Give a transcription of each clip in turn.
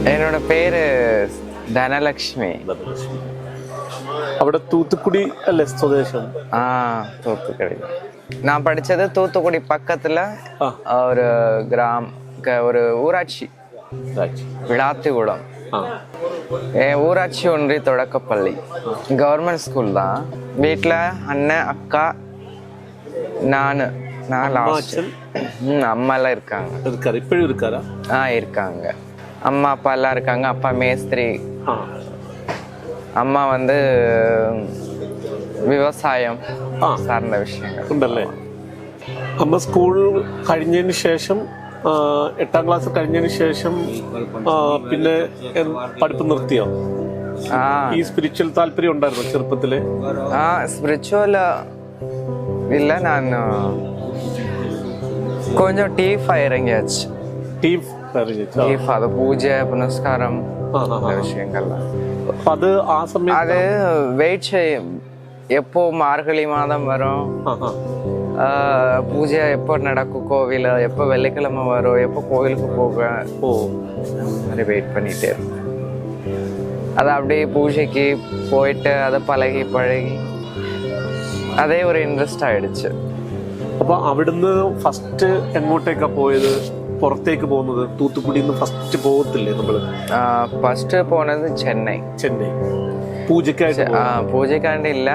என்னோட பேரு Dhanalakshmi. അവിടെ തൂത്തുക്കുടി അല്ലേ സ്വദേശം? தூத்துக்குடி. நான் படிச்சது தூத்துக்குடி பக்கத்துல ஒரு ஒரு ஊராட்சி விளாத்திகுளம். என் ஊராட்சி ஒன்றிய தொடக்கப்பள்ளி கவர்மெண்ட் ஸ்கூல் தான். வீட்டில் அண்ணன் அக்கா நான் அம்மா எல்லாம் இருக்காங்க. இப்பயும் இருக்காரா? இருக்காங்க. அம்மா அப்பா எல்லாம் இருக்காங்க. அப்பா மேஸ்திரி, അമ്മ வந்து വ്യവസായം സാറിന്റെ വിഷയങ്ങൾ ഉണ്ടല്ലേ. അമ്മ സ്കൂൾ കഴിഞ്ഞതിന് ശേഷം 8ാം ക്ലാസ് കഴിഞ്ഞതിന് ശേഷം പിന്നെ പഠിപ്പ് നിർത്തിയോ? ഈ സ്പിരിച്വൽ താല്പര്യം ഉണ്ടായിരുന്നു ചെറുപ്പത്തില്? സ്പിരിച്വൽ ഇല്ല, ഞാൻ கொஞ்சம் டீஃப் இறங்கியாச்சு. அது பூஜை புனஸ்காரம் விஷயங்கள்லாம் அது வெயிட் செய்யும். எப்போ மார்கழி மாதம் வரும், பூஜை எப்போ நடக்கும் கோவில், எப்போ வெள்ளிக்கிழமை வரும், எப்போ கோவிலுக்கு போக மாதிரி வெயிட் பண்ணிட்டே இருந்தேன். அது அப்படியே பூஜைக்கு போயிட்டு அதை பழகி അതേ ഒരു ഇൻട്രസ്റ്റ് ആയിடுச்சு. അപ്പൊ അവിടുന്ന് ഫസ്റ്റ് എങ്ങോട്ടേക്കാ പോയത്? പുറത്തേക്ക് പോകുന്നത് തൂത്തുക്കുടിന്ന് ഫസ്റ്റ് പോകത്തില്ലേ നമ്മള്? ഫസ്റ്റ് പോണത് ചെന്നൈ. பூஜைக்காண்டி? பூஜைக்காண்டி இல்ல,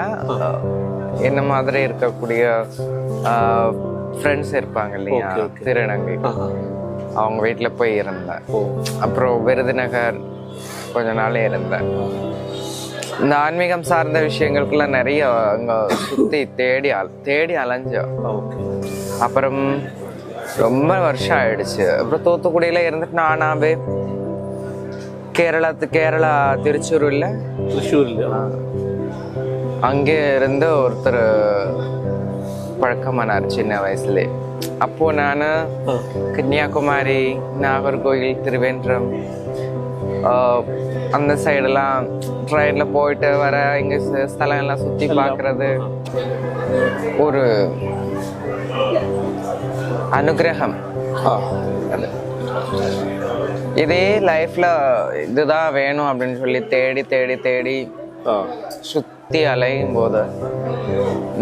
என்ன மாதிரி இருக்கக்கூடிய ஃப்ரெண்ட்ஸ் இருப்பாங்க இல்லையா, திருநங்கை, அவங்க வீட்டுல போய் இருந்தேன். அப்புறம் விருதுநகர் கொஞ்ச நாள் இருந்தேன். இந்த ஆன்மீகம் சார்ந்த விஷயங்களுக்குலாம் நிறைய அங்க சுத்தி தேடி அலைஞ்சோம். அப்புறம் ரொம்ப வருஷம் ஆயிடுச்சு. அப்புறம் தூத்துக்குடியில இருந்துட்டு நானாவே கேரளா திருச்சூர்ல அங்கே இருந்து ஒருத்தர் பழக்கமானார் சின்ன வயசுல. அப்போ நான் கன்னியாகுமரி, நாகர்கோவில், திருவேன்றம் அந்த சைடெல்லாம் ட்ரெயின்ல போயிட்டு வர, இங்க ஸ்தலம் எல்லாம் சுத்தி பார்க்கறது ஒரு அனுகிரகம். அது இதே லைஃப்ல இதுதான் வேணும் அப்படின்னு சொல்லி தேடி சுத்தி அலையும் போது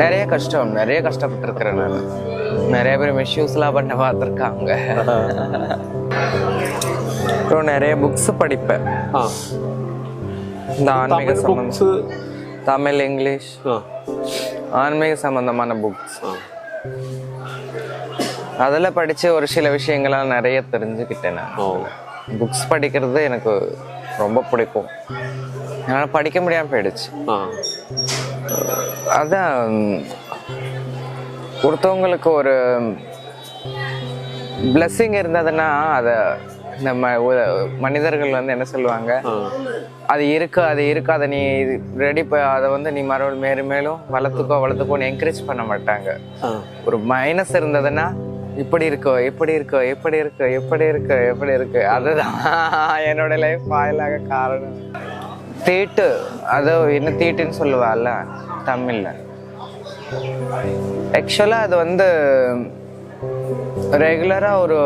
நிறைய கஷ்டப்பட்டு இருக்கிறேன். நான் நிறைய பேர் மிஸ்யூஸ்லாம் பண்ண பார்த்துருக்காங்க. அப்புறம் நிறைய புக்ஸ் படிப்பேன். இந்த ஆன்மீக சம்பந்தம், தமிழ், இங்கிலீஷ், ஆன்மீக சம்பந்தமான புக்ஸ் அதில் படிச்சு ஒரு சில விஷயங்கள்லாம் நிறைய தெரிஞ்சுக்கிட்டேன். நான் புக்ஸ் படிக்கிறது எனக்கு ரொம்ப பிடிக்கும். என்னால் படிக்க முடியாமல் போயிடுச்சு. அதான் ஒருத்தவங்களுக்கு ஒரு பிளெஸ்ஸிங் இருந்ததுன்னா அதை நம்ம மனிதர்கள் வந்து என்ன சொல்லுவாங்க, அது இருக்கு அதை நீ ரெடி அதை வந்து நீ மேலும் மேலும் வளர்த்துக்கோன்னு என்கரேஜ் பண்ண மாட்டாங்க. ஒரு மைனஸ் இருந்ததுன்னா இப்படி இருக்கு. அதுதான் என்னோட லைஃப் ஆயிலாக காரணம். தீட்டு, அது என்ன தீட்டுன்னு சொல்லுவாள்ல தமிழ்ல. ஆக்சுவலா அது வந்து ரெகுலரா ஒரு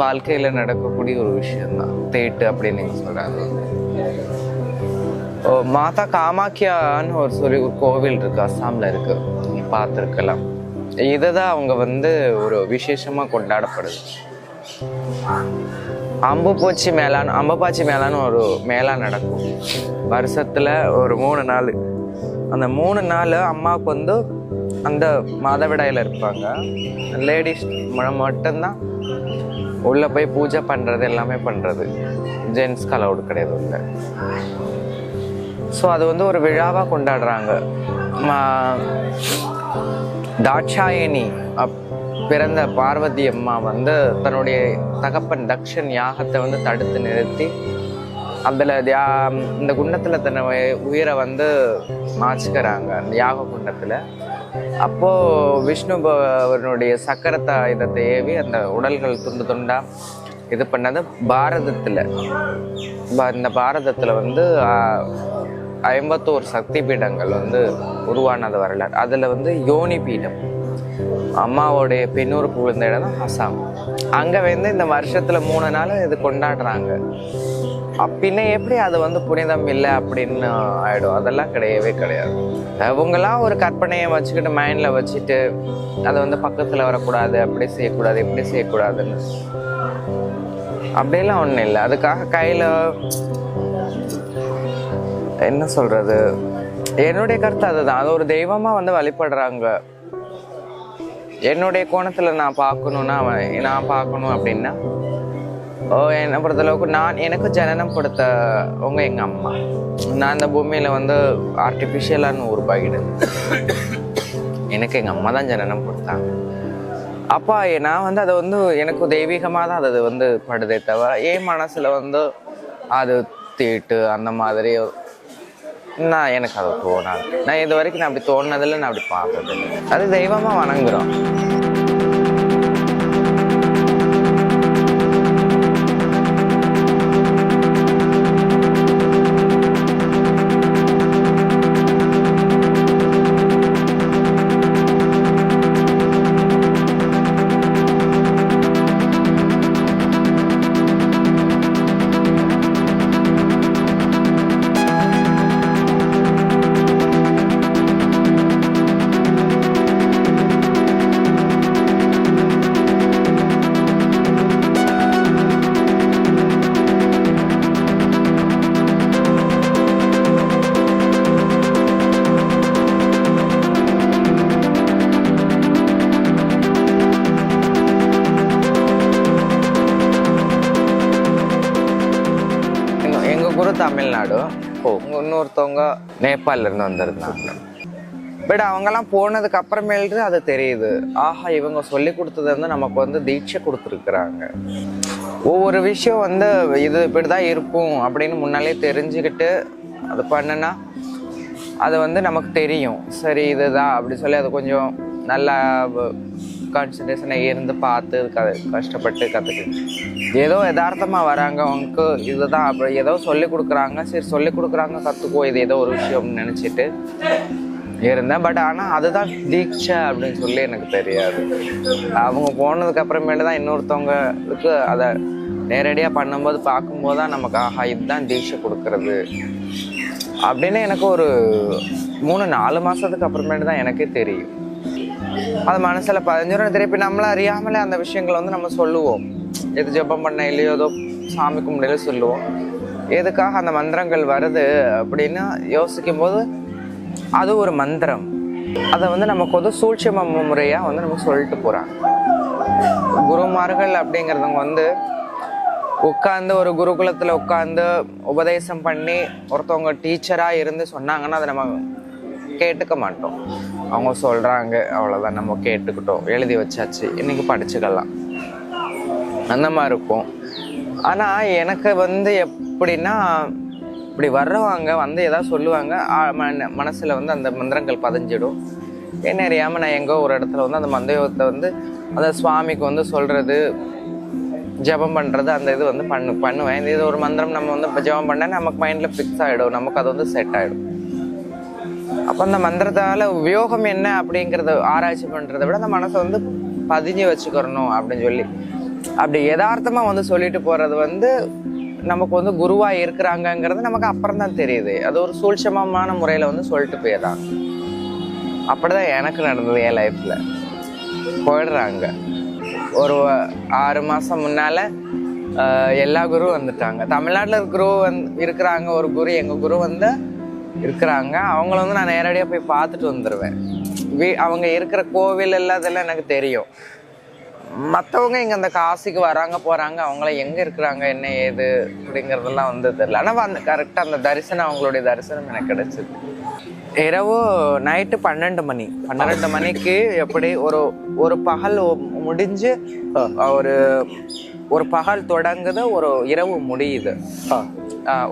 வாழ்க்கையில நடக்கக்கூடிய ஒரு விஷயம்தான் தீட்டு அப்படின்னு நீங்க சொல்றாங்க. மாதா காமாக்கியான்னு ஒரு கோவில் இருக்கு, அஸ்ஸாம்ல இருக்கு, நீங்க பார்த்துருக்கலாம். இதுதான் அவங்க வந்து ஒரு விசேஷமா கொண்டாடப்படுது. அம்புபாச்சி மேளான்னு ஒரு மேளா நடக்கும் வருஷத்துல ஒரு 3 நாள். அந்த 3 நாள் அம்மாவுக்கு வந்து அந்த மாதவிடாயில இருப்பாங்க. லேடிஸ் மட்டும்தான் உள்ள போய் பூஜை பண்றது எல்லாமே பண்றது. ஜென்ஸ்க்கு அலவுட் கிடையாது உள்ள. ஸோ அது வந்து ஒரு விழாவா கொண்டாடுறாங்க. தாட்சாயணி பிறந்த பார்வதி அம்மா வந்து தன்னுடைய தகப்பன் தக்ஷன் யாகத்தை வந்து தடுத்து நிறுத்தி அதில் இந்த குண்டத்தில் தன்னை உயிரை வந்து மாச்சுக்கிறாங்க அந்த யாக குண்டத்தில். அப்போது விஷ்ணு அவனுடைய சக்கரத்தை இதை ஏவி அந்த உடல்கள் துண்டா இது பண்ணது பாரதத்தில். இந்த பாரதத்தில் வந்து 51 சக்தி பீடங்கள் வந்து உருவானது வரலாறு. அதில் வந்து யோனி பீடம், அம்மாவோடைய பின்னூருக்கு விழுந்த இடம் தான் அசாம். அங்கே வந்து இந்த வருஷத்தில் 3 நாள் இது கொண்டாடுறாங்க. பின்ன எப்படி அது வந்து புனிதம் இல்லை அப்படின்னு ஆயிடும்? அதெல்லாம் கிடையவே கிடையாது. அவங்களாம் ஒரு கற்பனையை வச்சுக்கிட்டு மைண்டில் வச்சுட்டு அதை வந்து பக்கத்தில் வரக்கூடாது, அப்படி செய்யக்கூடாது, இப்படி செய்யக்கூடாதுன்னு அப்படியெல்லாம் ஒன்றும் இல்லை. அதுக்காக கையில் என்ன சொல்றது, என்னுடைய கருத்து அதுதான். அது ஒரு தெய்வமாக வந்து வழிபடுறாங்க. என்னுடைய கோணத்தில் நான் பார்க்கணும் அப்படின்னா, என்னை பொறுத்தளவுக்கு எனக்கு ஜனனம் கொடுத்தவங்க எங்கள் அம்மா. நான் இந்த பூமியில் வந்து ஆர்டிஃபிஷியலான உருவாகிடுது. எனக்கு எங்கள் அம்மா தான் ஜனனம் கொடுத்தாங்க. அப்பா நான் வந்து அதை வந்து எனக்கு தெய்வீகமாக தான் அது வந்து படுதே தவிர என் மனசில் வந்து அது தீட்டு அந்த மாதிரி எனக்கு அது தோணாது. நான் இது வரைக்கும் நான் அப்படி தோணுனதில்லை, நான் அப்படி பார்த்ததில்லை. அது தெய்வமாக வணங்குறோம். தமிழ்நாடு, இன்னொருத்தவங்க நேபாளில இருந்து வந்திருந்தாங்க. பட் அவங்கெல்லாம் போனதுக்கு அப்புறமேட்டு அது தெரியுது, ஆஹா இவங்க சொல்லி கொடுத்தது வந்து நமக்கு வந்து தீட்சை கொடுத்துருக்குறாங்க. ஒவ்வொரு விஷயம் வந்து இது இப்படிதான் இருக்கும் அப்படின்னு முன்னாலே தெரிஞ்சுக்கிட்டு அது பண்ணுனா அது வந்து நமக்கு தெரியும். சரி இதுதான் அப்படி சொல்லி அது கொஞ்சம் நல்லா கான்சன்ட்ரேஷனை இருந்து பார்த்து கஷ்டப்பட்டு கற்றுக்கிட்டு ஏதோ யதார்த்தமாக வராங்க. அவங்களுக்கு இதுதான் அப்படி ஏதோ சொல்லி கொடுக்குறாங்க, சரி சொல்லி கொடுக்குறாங்க கற்றுக்கோ, இது ஏதோ ஒரு விஷயம்னு நினச்சிட்டு இருந்தேன். பட் ஆனால் அதுதான் தீட்சை அப்படின்னு சொல்லி எனக்கு தெரியாது. அவங்க போனதுக்கு அப்புறமேட்டு தான் இன்னொருத்தவங்களுக்கு அதை நேரடியாக பண்ணும்போது பார்க்கும்போது தான் நமக்கு ஆஹா இதுதான் தீட்சை கொடுக்கறது அப்படின்னு எனக்கு ஒரு 3-4 மாதத்துக்கு அப்புறமேட்டு தான் எனக்கே தெரியும். அது மனசில் 15 திருப்பி நம்மள அறியாமலே அந்த விஷயங்களை வந்து நம்ம சொல்லுவோம். எது ஜெபம் பண்ண இல்லையோ ஏதோ சாமி கும்பிடையில சொல்லுவோம். எதுக்காக அந்த மந்திரங்கள் வருது அப்படின்னு யோசிக்கும் போது அது ஒரு மந்திரம். அதை வந்து நமக்கு வந்து சூழ்ச்சிம முறையாக வந்து நமக்கு சொல்லிட்டு போகிறாங்க. குருமார்கள் அப்படிங்கிறவங்க வந்து உட்காந்து ஒரு குருகுலத்தில் உட்காந்து உபதேசம் பண்ணி ஒருத்தவங்க டீச்சராக இருந்து சொன்னாங்கன்னா அதை நம்ம கேட்டுக்க மாட்டோம். அவங்க சொல்கிறாங்க அவ்வளோதான், நம்ம கேட்டுக்கிட்டோம், எழுதி வச்சாச்சு, இன்றைக்கி படிச்சுக்கலாம், அந்த மாதிரி இருக்கும். ஆனால் எனக்கு வந்து எப்படின்னா இப்படி வர்றவங்க வந்து எதாவது சொல்லுவாங்க, மனசில் வந்து அந்த மந்திரங்கள் பதிஞ்சிடும். என்ன அறியாமல் நான் எங்கோ ஒரு இடத்துல வந்து அந்த மந்திரத்தை வந்து அந்த சுவாமிக்கு வந்து சொல்கிறது, ஜபம் பண்ணுறது, அந்த இது வந்து பண்ணுவேன். இது ஒரு மந்திரம் நம்ம வந்து ஜபம் பண்ணால் நமக்கு மைண்டில் ஃபிக்ஸ் ஆகிடும், நமக்கு அது வந்து செட் ஆகிடும். அப்போ அந்த மந்திரத்தால் உபயோகம் என்ன அப்படிங்கிறத ஆராய்ச்சி பண்ணுறதை விட அந்த மனசை வந்து பதிஞ்சு வச்சுக்கிறணும் அப்படின்னு சொல்லி அப்படி யதார்த்தமாக வந்து சொல்லிட்டு போகிறது வந்து நமக்கு வந்து குருவாக இருக்கிறாங்கங்கிறது நமக்கு அப்புறம் தான் தெரியுது. அது ஒரு சூழ்ச்சமமான முறையில் வந்து சொல்லிட்டு போயிடுறாங்க. அப்படிதான் எனக்கு நடந்தது. என் லைஃப்பில் போயிடுறாங்க. ஒரு 6 மாதம் முன்னால் எல்லா குருவும் வந்துட்டாங்க. தமிழ்நாட்டில் குரு இருக்கிறாங்க. ஒரு குரு எங்கள் குரு வந்து இருக்கிறாங்க. அவங்கள வந்து நான் நேரடியாக போய் பார்த்துட்டு வந்துடுவேன். அவங்க இருக்கிற கோவில் எல்லாம் இதெல்லாம் எனக்கு தெரியும். மற்றவங்க இங்கே அந்த காசிக்கு வராங்க போகிறாங்க, அவங்கள எங்கே இருக்கிறாங்க என்ன ஏது அப்படிங்கிறதெல்லாம் வந்து தெரியல. ஆனால் அந்த கரெக்டாக அந்த தரிசனம், அவங்களுடைய தரிசனம் எனக்கு கிடைச்சிது. இரவு நைட்டு 12 மணிக்கு எப்படி ஒரு பகல் முடிஞ்சு ஒரு பகல் தொடங்குது, ஒரு இரவு முடியுது.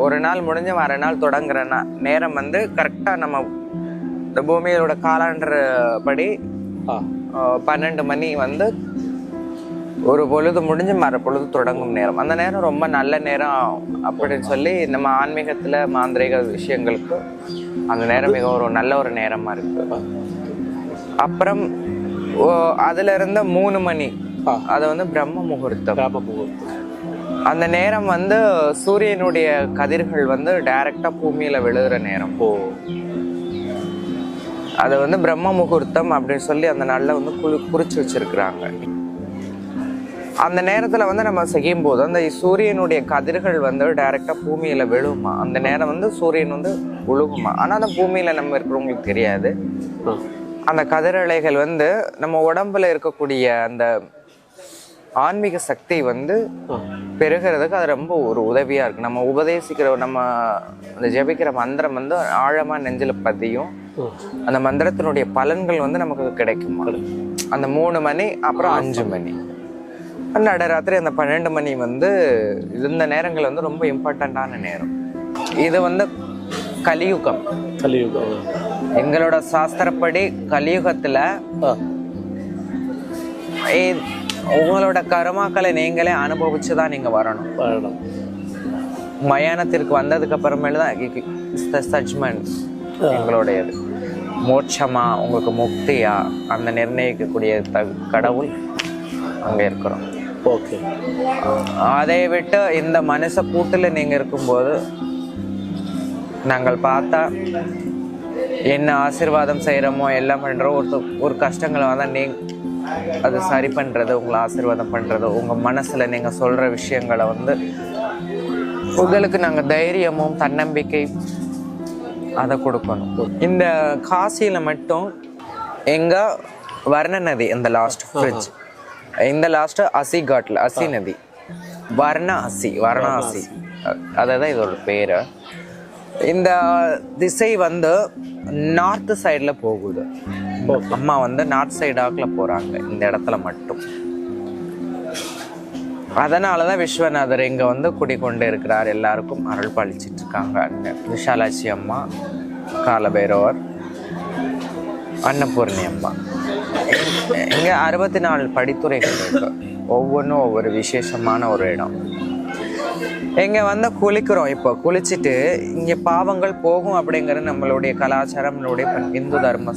ஒரு நாள் முடிஞ்சு வர நாள் தொடங்குற நேரம் வந்து கரெக்டாக நம்ம இந்த பூமியோட காலண்டர் படி 12 மணி வந்து ஒரு பொழுது முடிஞ்சு மறு பொழுது தொடங்கும் நேரம். அந்த நேரம் ரொம்ப நல்ல நேரம் அப்படின்னு சொல்லி நம்ம ஆன்மீகத்தில் மாந்திரிக விஷயங்களுக்கு அந்த நேரம் மிக ஒரு நல்ல ஒரு நேரமாக இருக்கு. அப்புறம் அதுல இருந்த 3 மணி அது வந்து பிரம்ம முகூர்த்தம். அந்த நேரம் வந்து சூரியனுடைய கதிர்கள் வந்து டைரக்டா பூமியில விழுகிற நேரம். அது வந்து பிரம்ம முகூர்த்தம் அப்படின்னு சொல்லி அந்த நாள்ல வந்து குறிச்சு வச்சிருக்கிறாங்க. அந்த நேரத்துல வந்து நம்ம செய்யும் போது அந்த சூரியனுடைய கதிர்கள் வந்து டைரக்டா பூமியில விழுகுமா, அந்த நேரம் வந்து சூரியன் வந்து விழுகுமா. ஆனா அந்த பூமியில நம்ம இருக்கிறவங்களுக்கு தெரியாது. அந்த கதிரலைகள் வந்து நம்ம உடம்புல இருக்கக்கூடிய அந்த ஆன்மீக சக்தி வந்து பெருகிறதுக்கு அது ரொம்ப ஒரு உதவியா இருக்கு. நம்ம உபதேசிக்கிற நம்ம அந்த ஜெபிக்கிற மந்திரம் வந்து ஆழமா நெஞ்சில பதியும். அந்த மந்திரத்தினுடைய பலன்கள் வந்து நமக்கு கிடைக்கும். அந்த 3 மணி அப்புறம் 5 மணி நடுராத்திரி அந்த 12 மணி வந்து இந்த நேரங்கள் வந்து ரொம்ப இம்பார்ட்டண்டான நேரம். இது வந்து கலியுகம். எங்களோட சாஸ்திரப்படி கலியுகத்துல உங்களோட கர்மாக்களை நீங்களே அனுபவிச்சுதான் நீங்க வரணும். மயானத்திற்கு வந்ததுக்கு அப்புறமேல தான் சஜ்மெண்ட் எங்களுடையது. மோட்சமா உங்களுக்கு முக்தியா அந்த நிர்ணயிக்கக்கூடிய கடவுள் அங்க இருக்கிறோம். அதை விட்டு இந்த மனச கூட்டுல நீங்க இருக்கும்போது நாங்கள் பார்த்தா என்ன ஆசீர்வாதம் செய்யறோமோ எல்லாம் பண்றோம். ஒரு கஷ்டங்களை வந்தா நீங்க அது சரி பண்றது, உங்களை ஆசீர்வாதம் பண்றது, உங்க மனசுல நீங்க சொல்ற விஷயங்களை வந்து உங்களுக்கு நாங்க தைரியமும் தன்னம்பிக்கை அதை கொடுக்கணும். இந்த காசியில மட்டும் எங்க வர்ண நதி இந்த லாஸ்ட் ஃப்ரிட்ஜ் இந்த லாஸ்ட் அசி காட்ல அசி நதி வாரணாசி அதுதான் இதோட பேரு. இந்த திசை வந்து நார்த் சைட்ல போகுது. அம்மா வந்து நார்த் சைடாக்குல போறாங்க இந்த இடத்துல மட்டும். அதனாலதான் விஸ்வநாதர் இங்க வந்து குடிக்கொண்டு இருக்கிறார். எல்லாருக்கும் அருள் பாலிச்சிட்டு இருக்காங்க. விஷாலாட்சி அம்மா, காலபைரவர், அன்னபூர்ணி அம்மா. இங்க 64 படித்துறைகள் இருக்கு. ஒவ்வொன்றும் ஒவ்வொரு விசேஷமான ஒரு இடம். இங்க வந்து குளிக்கிறோம். இப்போ குளிச்சுட்டு இங்க பாவங்கள் போகும் அப்படிங்கிற நம்மளுடைய கலாச்சாரம், நம்மளுடைய இந்து தர்ம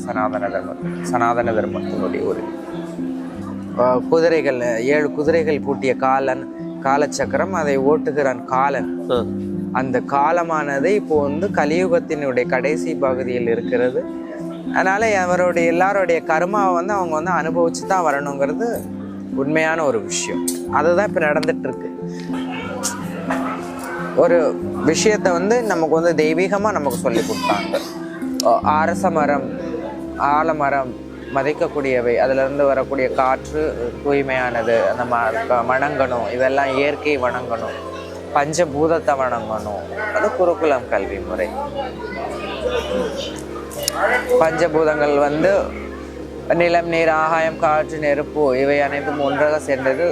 சனாதன தர்மத்தினுடைய ஒரு குதிரைகள் 7 குதிரைகள் பூட்டிய காலச்சக்கரம், அதை ஓட்டுகிறான் காலன். அந்த காலமானது இப்போ வந்து கலியுகத்தினுடைய கடைசி பகுதியில் இருக்கிறது. அதனால அவருடைய எல்லாருடைய கர்மாவை வந்து அவங்க வந்து அனுபவிச்சு தான் வரணுங்கிறது உண்மையான ஒரு விஷயம். அதுதான் இப்போ நடந்துட்டு இருக்கு. ஒரு விஷயத்த வந்து நமக்கு வந்து தெய்வீகமாக நமக்கு சொல்லி கொடுத்தாங்க. அரச மரம், ஆலமரம் மதிக்கக்கூடியவை, அதுல இருந்து வரக்கூடிய காற்று தூய்மையானது, அந்த வணங்கணும். இதெல்லாம் இயற்கை வணங்கணும், பஞ்சபூதத்தை வணங்கணும். அது குருகுலம் கல்வி முறை. பஞ்சபூதங்கள் வந்து நிலம், நீர், ஆகாயம், காற்று, நெருப்பு இவை அனைத்தும் ஒன்றாக சேர்ந்தது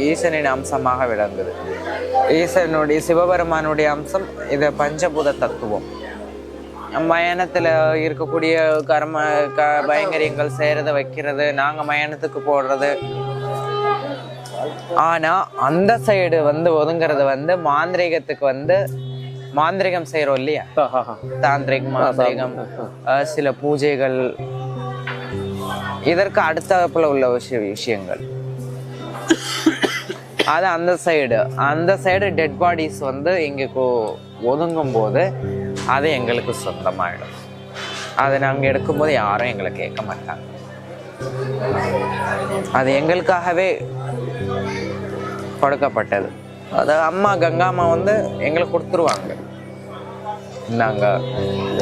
ஈசனின் அம்சமாக விளங்குது. ஈசனுடைய சிவபெருமானுடைய அம்சம் இது பஞ்சபூத தத்துவம். மயானத்துல இருக்கக்கூடிய பயங்கரியங்கள் செய்யறத வைக்கிறது, நாங்க மயானத்துக்கு போடுறது. ஆனா அந்த சைடு வந்து ஒதுங்கிறது வந்து மாந்திரிகத்துக்கு வந்து மாந்திரிகம் செய்யறோம் இல்லையா, மாந்திரிகம் சில பூஜைகள், இதற்கு அடுத்தாப்புல உள்ள விஷயங்கள். அது அந்த சைடு டெட் பாடிஸ் வந்து இங்க ஒதுங்கும் போது அது எங்களுக்கு சொந்தமாயிடும். அதை நாங்க எடுக்கும்போது யாரும் எங்களை கேட்க மாட்டாங்க. அது எங்களுக்காகவே கொடுக்கப்பட்டது. அது அம்மா கங்காம்மா வந்து எங்களுக்கு கொடுத்துருவாங்க, இந்தாங்க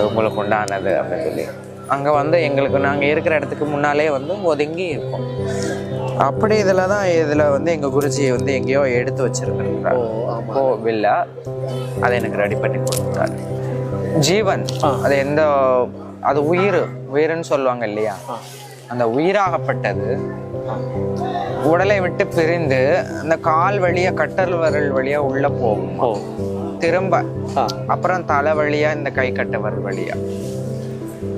உங்களுக்கு உண்டானது அப்படின்னு சொல்லி. அங்கே வந்து எங்களுக்கு நாங்கள் இருக்கிற இடத்துக்கு முன்னாலே வந்து ஒதுங்கி இருக்கோம். அப்படி இதில் வந்து எங்கள் குருஜி வந்து எங்கேயோ எடுத்து வச்சிருக்கிறார் கோவில்ல. அதை எனக்கு ரெடி பண்ணி கொடுத்தாரு. ஜீவன் அது அது உயிர்ன்னு சொல்லுவாங்க இல்லையா, அந்த உயிராகப்பட்டது உடலை விட்டு பிரிந்து அந்த கால் வழியா கட்டல் விரல் வழியா உள்ள போகும், திரும்ப அப்புறம் தலை வழியா இந்த கை கட்ட விரல் வழியா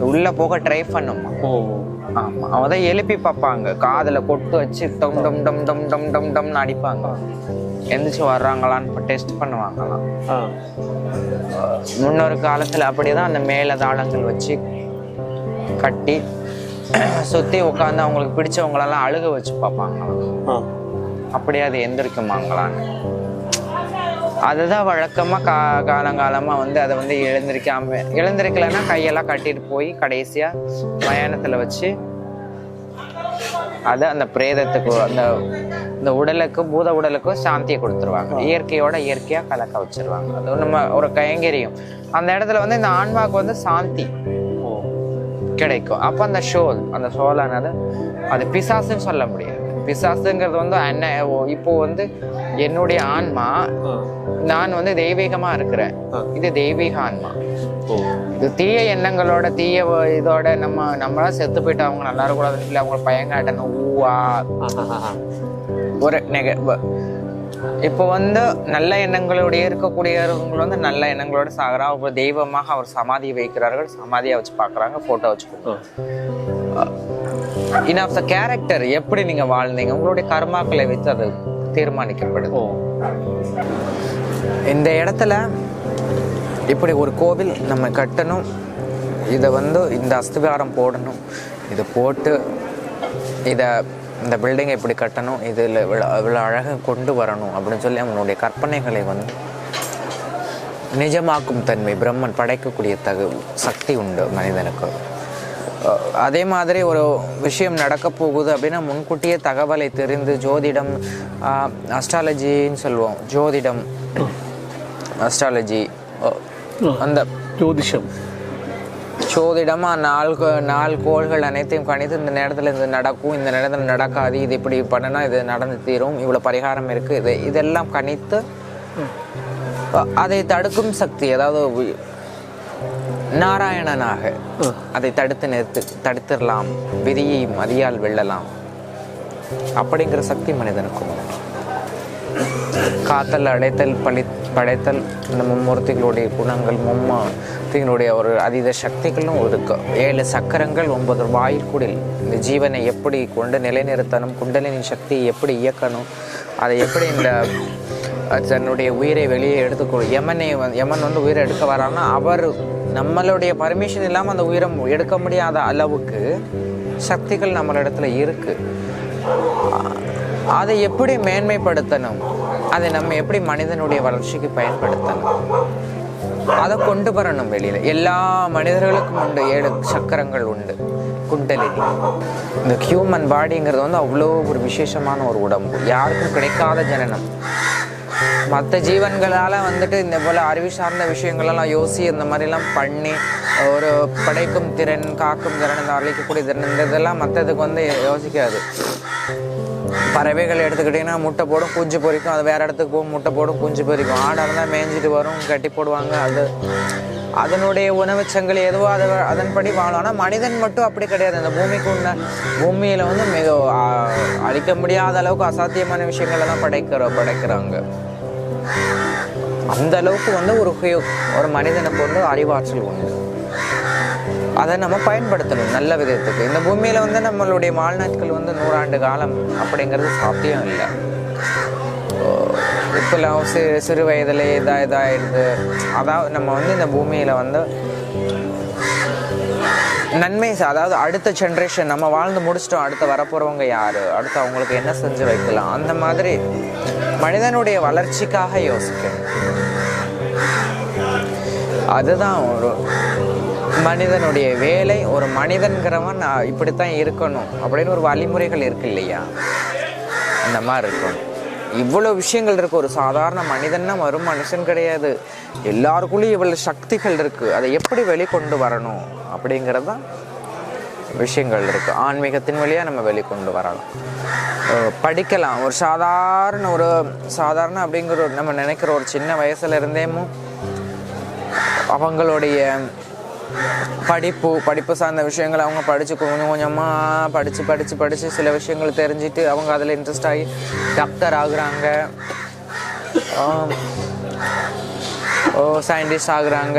உள்ள போக ட்ரை பண்ணுமா. ஆமா, அவதான் எழுப்பி பார்ப்பாங்க, காதுல கொட்டு வச்சு டம் டம் டம் டம் டம் டம் டம்னு அடிப்பாங்க. எந்திரிச்சு வர்றாங்களான்னு டெஸ்ட் பண்ணுவாங்களாம். முன்னொரு காலத்துல அப்படிதான் அந்த மேல தாளங்கள் வச்சு கட்டி சுற்றி உட்காந்து அவங்களுக்கு பிடிச்சவங்களெல்லாம் அழுக வச்சு பார்ப்பாங்களாம். அப்படியே அது எந்திரிக்குமாங்களான்னு. அதுதான் வழக்கமாக காலங்காலமாக வந்து அதை வந்து எழுந்திருக்கலைன்னா கையெல்லாம் கட்டிட்டு போய் கடைசியாக மயானத்தில் வச்சு அதை அந்த பிரேதத்துக்கு இந்த உடலுக்கும் பூத உடலுக்கும் சாந்தியை கொடுத்துருவாங்க. இயற்கையாக கலக்க வச்சிருவாங்க. அது நம்ம ஒரு கைங்கரியம். அந்த இடத்துல வந்து இந்த ஆன்மாவுக்கு வந்து சாந்தி கிடைக்கும். அப்போ அந்த சோலானது அது பிசாசுன்னு சொல்ல முடியாது. பிசாசுங்கிறது வந்து என்ன, இப்போ வந்து என்னுடைய ஆன்மா, நான் வந்து தெய்வீகமா இருக்கிறேன், இது தெய்வீக ஆன்மா. இது தீய எண்ணங்களோட தீய இதோட நம்மளாம் செத்து போயிட்டு அவங்க நல்லா இருக்கக்கூடாதுன்னு சொல்லி அவங்களை பயங்காட்டணும் ஊவா ஒரு இப்போ வந்து நல்ல எண்ணங்களோடைய இருக்கக்கூடியவங்க வந்து நல்ல எண்ணங்களோட சாகிறாங்க. ஒரு தெய்வமாக அவர் சமாதியை வைக்கிறார்கள், சமாதியை வச்சு பார்க்குறாங்க, ஃபோட்டோ வச்சுக்கோங்க. இன் ஆஃப் த கேரக்டர் எப்படி நீங்க வாழ்ந்தீங்க, உங்களுடைய கர்மாக்களை வைத்து அது தீர்மானிக்கப்படுது. இந்த இடத்துல இப்படி ஒரு கோவில் நம்ம கட்டணும், இதை வந்து இந்த அஸ்திவாரம் போடணும், இதை போட்டு இந்த பில்டிங்கை இப்படி கட்டணும், இதில் இவ்வளோ அழகாக கொண்டு வரணும் அப்படின்னு சொல்லி அவனுடைய கற்பனைகளை வந்து நிஜமாக்கும் தன்மை பிரம்மன் படைக்கக்கூடிய சக்தி உண்டு மனிதனுக்கு. அதே மாதிரி ஒரு விஷயம் நடக்க போகுது அப்படின்னா முன்கூட்டியே தகவலை தெரிந்து ஜோதிடம், அஸ்ட்ராலஜின்னு சொல்லுவோம், ஜோதிடம், அஸ்ட்ராலஜி, அந்த ஜோதிடமா நாலு கோள்கள் அனைத்தையும் கணித்து இந்த நேரத்தில் இது நடக்கும், இந்த நேரத்தில் நடக்காது, இது இப்படி பண்ணனா இது நடந்து தீரும், இவ்வளோ பரிகாரம் இருக்கு, இதெல்லாம் கணித்து அதை தடுக்கும் சக்தி, அதாவது நாராயணனாக அதை தடுத்துடலாம், விதியை மதியால் வெல்லலாம் அப்படிங்கிற சக்தி மனிதனுக்கும். காத்தல், அடைத்தல், படைத்தல், இந்த மும்மூர்த்திகளுடைய குணங்கள், மும்மூர்த்திகளுடைய ஒரு அதீத சக்திகளும் இருக்கு. 7 சக்கரங்கள், 9 வாயிற்குடில். இந்த ஜீவனை எப்படி கொண்டு நிலைநிறுத்தணும், குண்டலினி சக்தியை எப்படி இயக்கணும், அதை எப்படி இந்த தன்னுடைய உயிரை வெளியே எடுத்துக்கணும். யமன் வந்து உயிரை எடுக்க வரான்னா அவர் நம்மளுடைய பர்மிஷன் இல்லாமல் அந்த உயிரை எடுக்க முடியாத அளவுக்கு சக்திகள் நம்மளிடத்துல இருக்கு. அதை எப்படி மேன்மைப்படுத்தணும், அதை நம்ம எப்படி மனிதனுடைய வளர்ச்சிக்கு பயன்படுத்தணும், அதை கொண்டு வரணும் வெளியில. எல்லா மனிதர்களுக்கும் உண்டு 7 சக்கரங்கள் உண்டு, குண்டலினி. இந்த ஹியூமன் பாடிங்கிறது வந்து அவ்வளோ ஒரு விசேஷமான ஒரு உடம்பு, யாருக்கும் கிடைக்காத ஜனனம். மற்ற ஜீவன்களால் வந்துட்டு இந்த போல் அறிவு சார்ந்த விஷயங்களெல்லாம் இந்த மாதிரிலாம் பண்ணி ஒரு படைக்கும் திறன், காக்கும் திறன், இந்த அழிக்கக்கூடிய திறன், இந்த இதெல்லாம் மற்றதுக்கு வந்து யோசிக்காது. பறவைகள் எடுத்துக்கிட்டிங்கன்னா முட்டை போடும், குஞ்சு பொறிக்கும், அது வேறு இடத்துக்கு போகும், முட்டை போடும், குஞ்சு பொறிக்கும். ஆடாக இருந்தால் மேய்ஞ்சிட்டு வரும், கட்டி போடுவாங்க, அது அதனுடைய உணவுச்சங்கள் எதுவோ அதன்படி வாழும். ஆனால் மனிதன் மட்டும் அப்படி கிடையாது. அந்த பூமியில் வந்து மிக அழிக்க முடியாத அளவுக்கு அசாத்தியமான விஷயங்கள் எல்லாம் படைக்கிறாங்க. அந்த அளவுக்கு வந்து ஒரு மனிதனுக்கு வந்து அறிவாற்றல் உண்டு. அதை நம்ம பயன்படுத்தணும் நல்ல விதத்துக்கு. இந்த பூமியில வந்து நம்மளுடைய வாழ்நாட்கள் வந்து 100 ஆண்டு காலம் அப்படிங்கிறது சாத்தியம் இல்லை. இப்போல்லாம் சிறு வயதிலே இதாகிடுது. அதாவது நம்ம வந்து இந்த பூமியில வந்து நன்மை, அதாவது அடுத்த ஜென்ரேஷன் நம்ம வாழ்ந்து முடிச்சிட்டோம், அடுத்த வரப்போறவங்க யாரு, அடுத்து அவங்களுக்கு என்ன செஞ்சு வைக்கலாம், அந்த மாதிரி மனிதனுடைய வளர்ச்சிக்காக யோசிக்கணும். அதுதான் ஒரு மனிதனுடைய வேலை. ஒரு மனிதன்கிறவன் இப்படித்தான் இருக்கணும் அப்படின்னு ஒரு வழிமுறைகள் இருக்கு இல்லையா, அந்த மாதிரி இருக்கணும். இவ்வளோ விஷயங்கள் இருக்கு. ஒரு சாதாரண மனிதன்னா வரும் மனுஷன் கிடையாது, எல்லாருக்குள்ளேயும் இவ்வளோ சக்திகள் இருக்கு. அதை எப்படி வெளிக்கொண்டு வரணும் அப்படிங்கிறது தான் விஷயங்கள் இருக்கு. ஆன்மீகத்தின் வழியாக நம்ம வெளிக்கொண்டு வரலாம், படிக்கலாம். ஒரு சாதாரண அப்படிங்கிற நம்ம நினைக்கிற ஒரு சின்ன வயசுல இருந்தேமும் அவங்களுடைய படிப்பு சார்ந்த விஷயங்களை அவங்க படித்து கொஞ்சம் கொஞ்சமாக படித்து சில விஷயங்கள் தெரிஞ்சுட்டு அவங்க அதில் இன்ட்ரெஸ்ட் ஆகி டாக்டர் ஆகுறாங்க, சயின்டிஸ்ட் ஆகுறாங்க,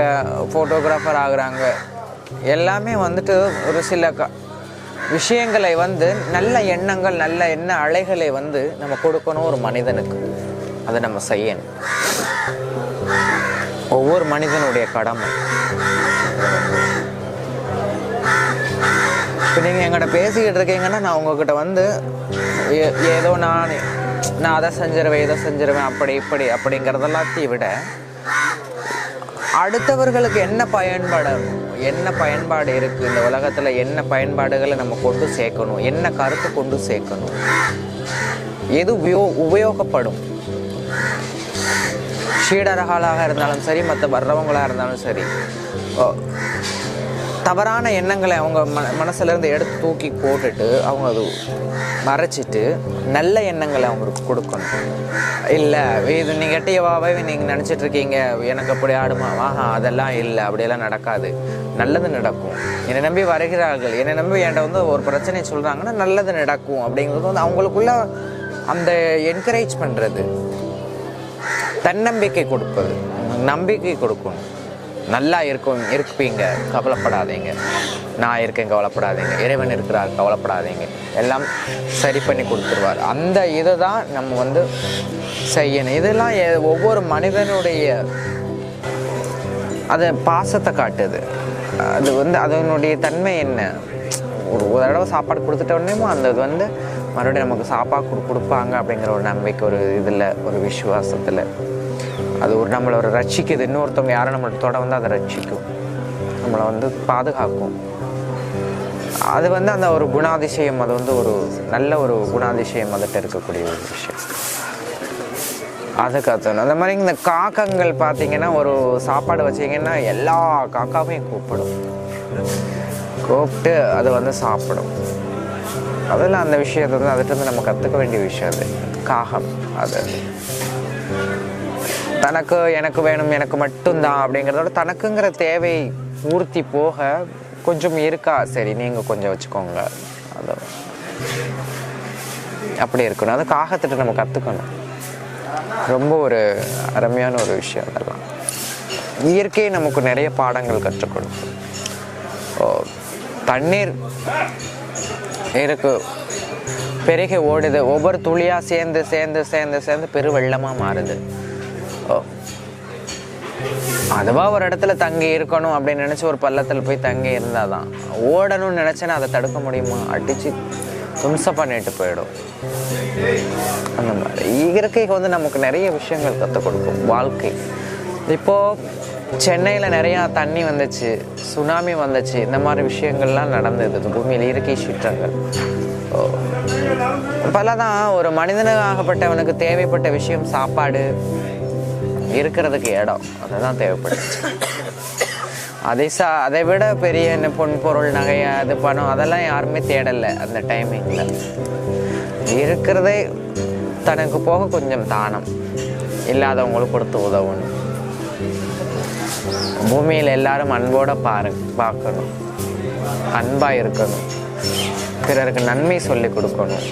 ஃபோட்டோகிராஃபர் ஆகுறாங்க. எல்லாமே வந்துட்டு ஒரு சில விஷயங்களை வந்து நல்ல எண்ணங்கள், நல்ல எண்ண அலைகளை வந்து நம்ம கொடுக்கணும் ஒரு மனிதனுக்கு. அதை நம்ம செய்யணும். ஒவ்வொரு மனிதனுடைய கடமை. இப்போ நீங்கள் எங்கிட்ட பேசிக்கிட்டு இருக்கீங்கன்னா நான் உங்ககிட்ட வந்து ஏதோ நான் அதை செஞ்சிருவேன் இதை செஞ்சிருவேன் அப்படி இப்படி அப்படிங்கிறதெல்லாத்தையும் விட அடுத்தவர்களுக்கு என்ன பயன்பாடு இருக்குது இந்த உலகத்தில், என்ன பயன்பாடுகளை நம்ம கொண்டு சேர்க்கணும், என்ன கருத்து கொண்டு சேர்க்கணும், எது உபயோகப்படும். ஷீடர்களாக இருந்தாலும் சரி, மற்ற வர்றவங்களாக இருந்தாலும் சரி, தவறான எண்ணங்களை அவங்க மனசுலேருந்து எடுத்து தூக்கி போட்டுட்டு அவங்க அது மறைச்சிட்டு நல்ல எண்ணங்களை அவங்களுக்கு கொடுக்கணும். இல்லை இது நெகட்டிவாகவே நீங்கள் நினச்சிட்டு இருக்கீங்க, எனக்கு அப்படி ஆடுமா, அதெல்லாம் இல்லை, அப்படியெல்லாம் நடக்காது, நல்லது நடக்கும், என்னை நம்பி வருகிறார்கள், என்னை நம்பி என்கிட்ட வந்து ஒரு பிரச்சனை சொல்கிறாங்கன்னா நல்லது நடக்கும் அப்படிங்கிறது வந்து அவங்களுக்குள்ள அந்த என்கரேஜ் பண்ணுறது, தன்னம்பிக்கை கொடுப்பது, நம்பிக்கை கொடுக்கணும். நல்லா இருப்பீங்க, கவலைப்படாதீங்க, நான் இருக்கேன், கவலைப்படாதீங்க, இறைவன் இருக்கிறார், கவலைப்படாதீங்க, எல்லாம் சரி பண்ணி கொடுத்துருவார். அந்த இதை தான் நம்ம வந்து செய்யணும். இதெல்லாம் ஒவ்வொரு மனிதனுடைய அது பாசத்தை காட்டுது. அது வந்து அதனுடைய தன்மை என்ன, ஒரு தடவை சாப்பாடு கொடுத்துட்டோன்னேமோ அந்த இது வந்து மறுபடியும் நமக்கு சாப்பாடு கொடுப்பாங்க அப்படிங்கிற ஒரு நம்பிக்கை, ஒரு இதில், ஒரு விசுவாசத்தில் அது ஒரு நம்மளை ஒரு ரட்சிக்குது. இன்னொருத்தவங்க யாரும் நம்மளோட வந்து அதை ரட்சிக்கும், நம்மளை வந்து பாதுகாக்கும். அது வந்து அந்த ஒரு குணாதிசயம், அது வந்து ஒரு நல்ல ஒரு குணாதிசயம் அதுகிட்ட இருக்கக்கூடிய ஒரு விஷயம். அதை கற்றுக்கணும். அந்த மாதிரி இந்த காக்கங்கள் பார்த்தீங்கன்னா ஒரு சாப்பாடு வச்சிங்கன்னா எல்லா காக்காவையும் கூப்பிட்டு அது வந்து சாப்பிடும். அதெல்லாம் அந்த விஷயத்தை வந்து அதுகிட்ட நம்ம கற்றுக்க வேண்டிய விஷயம். அது காகம் அது தனக்கு எனக்கு வேணும், எனக்கு மட்டும்தான் அப்படிங்கிறதோட தனக்குங்கிற தேவை பூர்த்தி போக கொஞ்சம் இருக்கா, சரி நீங்கள் கொஞ்சம் வச்சுக்கோங்க, அது அப்படி இருக்கணும். அது காகத்திட்ட நம்ம கற்றுக்கணும். ரொம்ப ஒரு அருமையான ஒரு விஷயம். அதெல்லாம் இயற்கையை நமக்கு நிறைய பாடங்கள் கற்றுக் கொடுக்கும். தண்ணீர் இருக்கு, பெருகி ஓடுது, ஒவ்வொரு துளியாக சேர்ந்து சேர்ந்து சேர்ந்து சேர்ந்து பெருவெள்ளமாக மாறுது. அதுவா ஒரு இடத்துல தங்கி இருக்கணும் அப்படின்னு நினச்சி ஒரு பள்ளத்தில் போய் தங்கி இருந்தால் தான். ஓடணும்னு நினச்சேன்னா அதை தடுக்க முடியுமா, அடித்து தும்சம் பண்ணிட்டு போயிடும். அந்த மாதிரி இயற்கைக்கு வந்து நமக்கு நிறைய விஷயங்கள் கற்றுக் கொடுக்கும். வாழ்க்கை இப்போது சென்னையில் நிறையா தண்ணி வந்துச்சு, சுனாமி வந்துச்சு, இந்த மாதிரி விஷயங்கள்லாம் நடந்தது பூமியில், இயற்கை சீற்றங்கள். இப்போல்லாம் ஒரு மனிதனாகப்பட்டவனுக்கு தேவைப்பட்ட விஷயம் சாப்பாடு, இருக்கிறதுக்கு இடம், அதுதான் தேவைப்படுச்சு. அதை விட பெரிய பொன் பொருள் நகை அது பணம் அதெல்லாம் யாருமே தேடலை அந்த டைமிங்கில். இருக்கிறதே தனக்கு போக கொஞ்சம் தானம், இல்லாதவங்களுக்கு கொடுத்து உதவணும். பூமியில் எல்லாரும் அன்போட பார்க்கணும், அன்பாக இருக்கணும், பிறருக்கு நன்மை சொல்லி கொடுக்கணும்.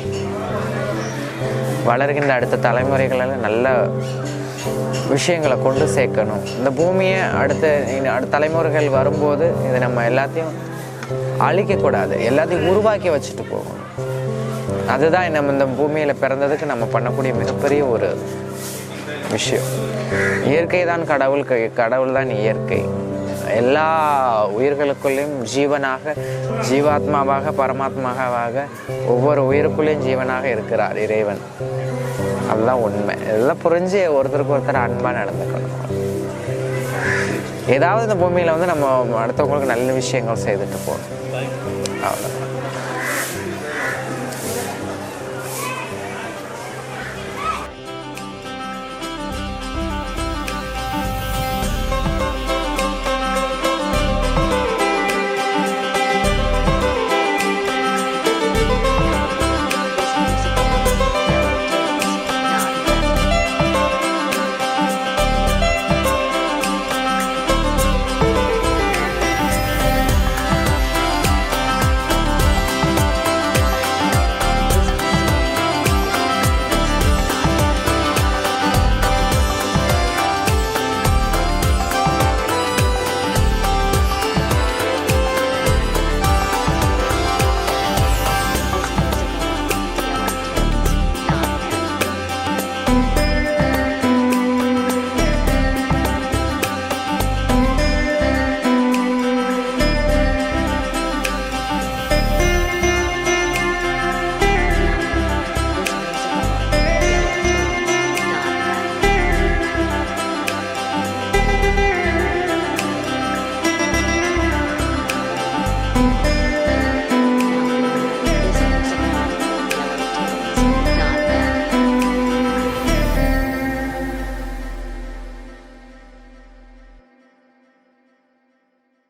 வளர்கின்ற அடுத்த தலைமுறைகளில் நல்ல விஷயங்களை கொண்டு சேர்க்கணும். இந்த பூமியை அடுத்த தலைமுறைகள் வரும்போது இதை நம்ம எல்லாத்தையும் அழிக்கக்கூடாது, எல்லாத்தையும் உருவாக்கி வச்சுட்டு போகணும். அதுதான் நம்ம இந்த பூமியில் பிறந்ததுக்கு நம்ம பண்ணக்கூடிய மிகப்பெரிய ஒரு விஷயம். இயற்கை தான் கடவுள் தான் இயற்கை. எல்லா உயிர்களுக்குள்ளேயும் ஜீவனாக, ஜீவாத்மாவாக, பரமாத்மாவாக ஒவ்வொரு உயிருக்குள்ளேயும் ஜீவனாக இருக்கிறார் இறைவன். அதுதான் உண்மை. இதெல்லாம் புரிஞ்சு ஒருத்தருக்கு ஒருத்தர் அன்பாக நடந்துக்கணும். ஏதாவது இந்த பூமியில் வந்து நம்ம அடுத்தவங்களுக்கு நல்ல விஷயங்கள் செய்துட்டு போகணும். அவ்வளோதான்.